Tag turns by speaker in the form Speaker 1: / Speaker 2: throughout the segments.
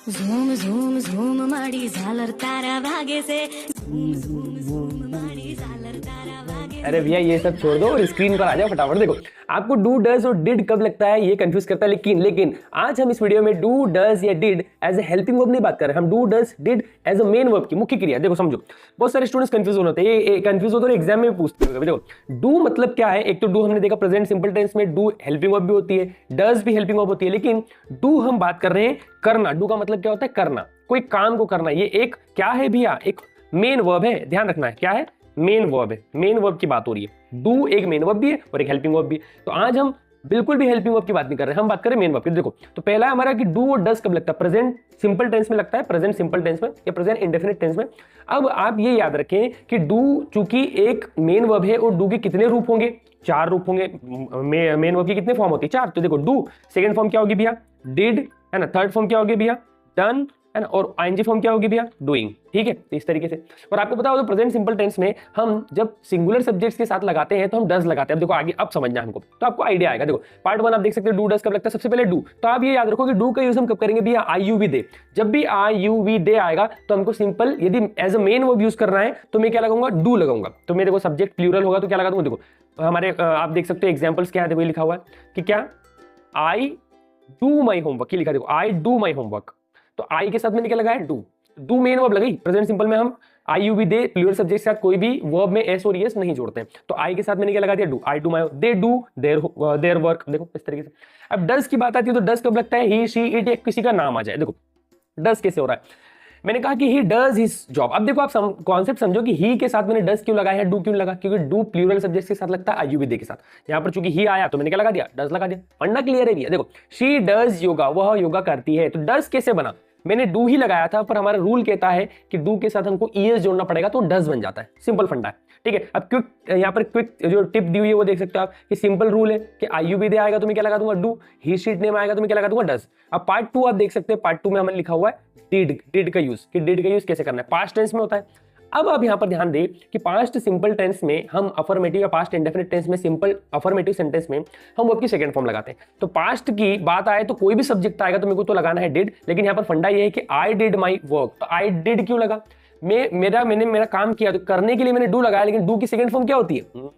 Speaker 1: झूम झूम झूम माड़ी झालर तारा भागे से झूम झूम झूम माड़ी झालर तारा भागे।
Speaker 2: अरे भैया ये सब छोड़ दो और स्क्रीन पर आ जाओ फटाफट। देखो आपको डू डज और डिड कब लगता है ये कंफ्यूज करता है, लेकिन आज हम इस वीडियो में डू डज या did as a helping verb नहीं बात कर रहे, हम do does did as a main verb की मुख्य क्रिया। देखो समझो, बहुत सारे स्टूडेंट्स कंफ्यूज होते हैं, ये कंफ्यूज होते हैं एग्जाम में पूछते हैं। देखो डू मतलब क्या है, एक तो डू हमने देखा प्रेजेंट सिंपल टेंस में डू हेल्पिंग वर्ब भी होती है, डज भी हेल्पिंग वर्ब होती है, लेकिन डू हम बात कर रहे हैं करना। डू का मतलब क्या होता है, करना, कोई काम को करना। ये एक क्या है भैया, एक मेन वर्ब है, ध्यान रखना है क्या है, मेन वर्ब है। मेन वर्ब की बात हो रही है, डू एक मेन वर्ब भी है और एक हेल्पिंग वर्ब भी है। तो आज हम बिल्कुल भी हेल्पिंग वर्ब की बात नहीं कर रहे, हम बात कर रहे हैं मेन वर्ब की। देखो तो पहला हमारा कि डू और डज कब लगता है, प्रेजेंट सिंपल टेंस में लगता है, प्रेजेंट सिंपल टेंस में या प्रेजेंट इंडेफिनिट टेंस में। अब आप ये याद रखें कि डू चूंकि एक मेन वर्ब है और डू के कितने रूप होंगे, 4 रूप होंगे। मेन वर्ब की कितने फॉर्म होती है, 4। तो देखो डू सेकंड फॉर्म क्या होगी भैया, डिड, है ना। थर्ड फॉर्म क्या होगी भैया, डन, है ना। और आईएनजी फॉर्म क्या होगी भैया, डूइंग। ठीक है, तो इस तरीके से। और आपको पता हो तो प्रेजेंट सिंपल टेंस में हम जब सिंगुलर सब्जेक्ट्स के साथ लगाते हैं तो हम डज लगाते हैं। अब देखो आगे अब समझना हमको, तो आपको आइडिया आएगा। देखो पार्ट 1 आप देख सकते हैं डू डज कब लगता है, सबसे पहले डू। तो आप ये याद रखो कि डू का यूज हम कब करेंगे भैया, आई यू वी दे। जब भी आई यू वी दे आएगा तो हमको सिंपल यदि as a main verb use करना है तो मैं क्या लगाऊंगा, डू लगाऊंगा। तो मैं देखो सब्जेक्ट प्लूरल होगा तो क्या लगा दूंगा, देखो हमारे आप देख सकते हो एग्जाम्पल्स क्या है, देखो लिखा हुआ है कि क्या, आई डू माई होमवर्क, लिखा देखो आई डू माई होमवर्क। तो आई के साथ मैंने क्या लगाया, डू। डू मेन वर्ब लगी, प्रेजेंट सिंपल में हम I you we they plural subject के साथ कोई भी वर्ब में एस और एस नहीं जोड़ते हैं। तो आई के साथ मैंने क्या लगा दिया, do. I do my, they do their work. देखो इस तरीके से। अब डज की बात आती है तो डज कब लगता है, ही शी इट या किसी का नाम आ जाए। देखो डज कैसे हो रहा है, मैंने कहा कि ही डज हिज जॉब। अब देखो आप कॉन्सेप्ट समझो कि ही के साथ मैंने डज क्यों लगाया है, डू क्यों लगा, क्योंकि डू प्लूरल सब्जेक्ट के साथ लगता है आईयूबी के साथ। यहां पर चूंकि ही आया तो मैंने क्या लगा दिया, डज लगा दिया। फंडा क्लियर है भैया। देखो शी डज योगा, वह योगा करती है। तो डज कैसे बना, मैंने डू ही लगाया था, पर हमारा रूल कहता है कि डू के साथ हमको ईएस जोड़ना पड़ेगा तो डज बन जाता है। सिंपल फंडा है, ठीक है। अब क्विक यहाँ पर क्विक जो टिप दी हुई है वो देख सकते हो आप कि सिंपल रूल है कि आईयूबी दे आएगा तो मैं क्या लगा दूंगा, डू। ही शीट नेम आएगा तो मैं क्या लगा दूंगा, डज। अब पार्ट 2 आप देख सकते हैं, पार्ट 2 में हमने लिखा हुआ है डिड। डिड का यूज, कि डिड का यूज कैसे करना है, पास्ट टेंस में होता है। अब आप यहां पर ध्यान दें कि पास्ट सिंपल टेंस में हम अफर्मेटिव या पास्ट इंडेफिनिट टेंस में सिंपल अफर्मेटिव सेंटेंस में हम वर्ब की सेकंड फॉर्म लगाते हैं। तो पास्ट की बात आए तो कोई भी सब्जेक्ट आएगा तो मेरे को तो लगाना है डिड, लेकिन यहां पर फंडा ये है कि आई डिड माई वर्क। तो आई डिड क्यों लगा, मैंने मेरा काम किया, तो करने के लिए मैंने डू लगाया, लेकिन डू की सेकंड फॉर्म क्या होती है,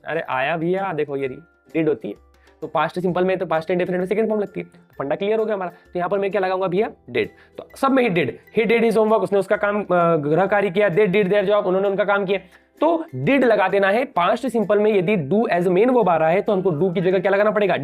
Speaker 2: अरे आया भैया देखो ये डिड होती है। तो पास्ट सिंपल में तो पास्ट इंडेफिनिट में सेकंड फॉर्म लगती है। तो फंडा क्लियर हो गया हमारा। तो यहाँ पर मैं क्या लगाऊंगा भैया, डिड। तो सब में ही डिड हिज होमवर्क, उसने उसका काम गृह कार्य किया। दे डिड देयर जॉब, उन्होंने उनका काम किया। तो डिड लगा देना है। पास्ट सिंपल में यदि डू एज मेन वर्ब आ रहा है तो हमको डू की जगह क्या लगाना पड़ेगा,